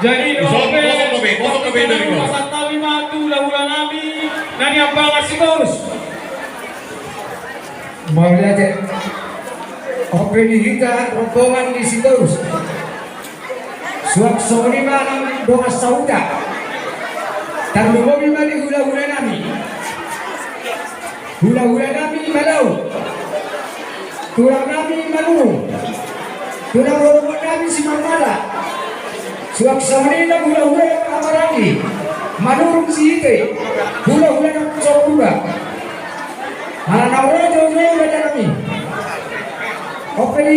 Jadi kosong ke dari pasal tawi matu lahulan nabi nani apa ngasih bos mau lihat oke di kita rombongan di situ suak soni malam doa sauda terlalu mani hula-hula nami malau turang nami malu turang rombongan nami si mamala suak soni na hula-hula kamarani manurung si ite hula-hula na sokuga mana naura jauh-jauh ada kami oke